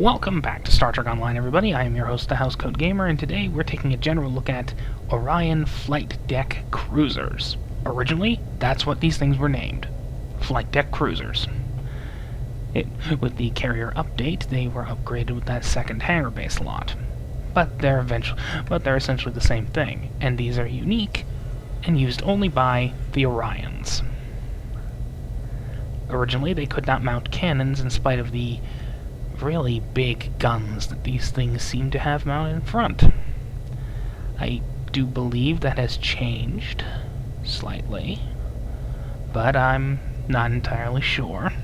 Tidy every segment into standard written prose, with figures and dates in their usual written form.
Welcome back to Star Trek Online, everybody. I am your host, the Housecoat Gamer, and today we're taking a general look at Orion Flight Deck Cruisers. Originally, that's what these things were named. Flight Deck Cruisers. With the carrier update, they were upgraded with that second hangar bay slot. But they're essentially the same thing, and these are unique and used only by the Orions. Originally, they could not mount cannons in spite of the really big guns that these things seem to have mounted in front. I do believe that has changed slightly, but I'm not entirely sure.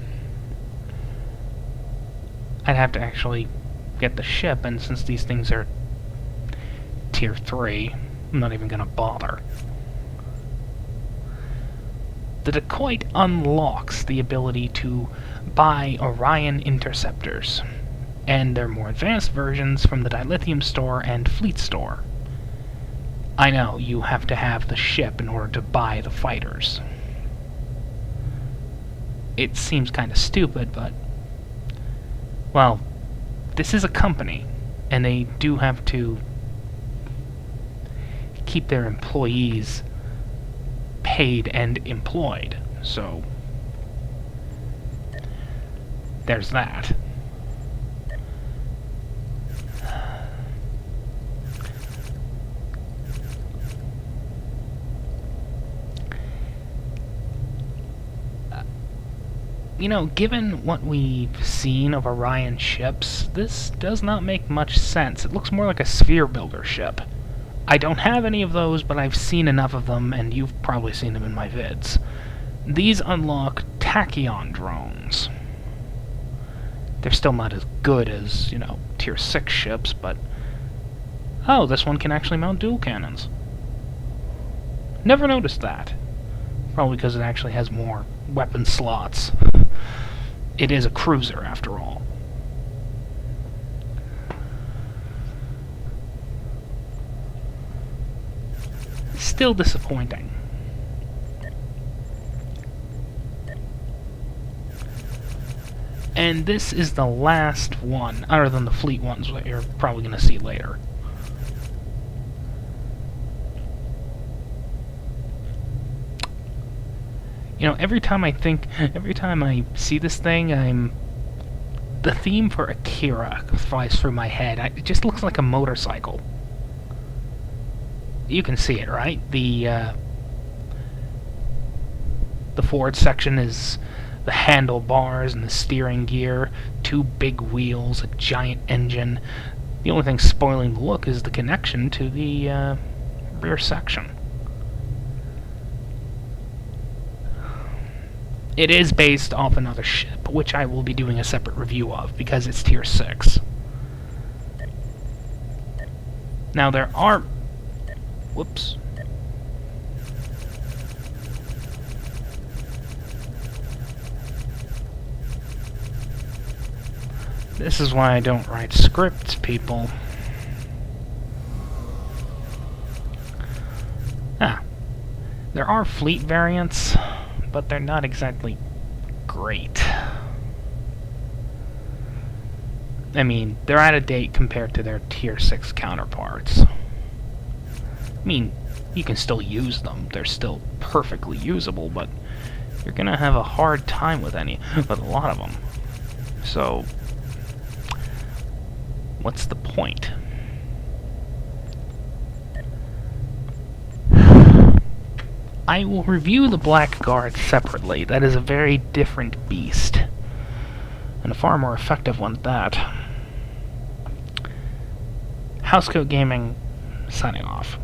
I'd have to actually get the ship, and since these things are Tier 3, I'm not even gonna bother. The Dacoit unlocks the ability to buy Orion interceptors, and their more advanced versions from the Dilithium store and Fleet store. I know, you have to have the ship in order to buy the fighters. It seems kind of stupid, but, well, this is a company, and they do have to keep their employees paid and employed, so there's that. You know, given what we've seen of Orion ships, this does not make much sense. It looks more like a sphere builder ship. I don't have any of those, but I've seen enough of them, and you've probably seen them in my vids. These unlock tachyon drones. They're still not as good as, you know, Tier 6 ships, but... oh, this one can actually mount dual cannons. Never noticed that. Probably because it actually has more weapon slots. It is a cruiser, after all. Still disappointing. And this is the last one, other than the fleet ones that you're probably going to see later. You know, every time I see this thing, the theme for Akira flies through my head. It just looks like a motorcycle. You can see it, right? The forward section is the handlebars and the steering gear, two big wheels, a giant engine. The only thing spoiling the look is the connection to the rear section. It is based off another ship, which I will be doing a separate review of, because it's Tier 6. Now there are... whoops. This is why I don't write scripts, people. There are fleet variants, but they're not exactly great. I mean, they're out of date compared to their Tier 6 counterparts. I mean, you can still use them. They're still perfectly usable, but you're gonna have a hard time with a lot of them. So, what's the point? I will review the Blackguard separately. That is a very different beast, and a far more effective one at that. Housecoat Gaming, signing off.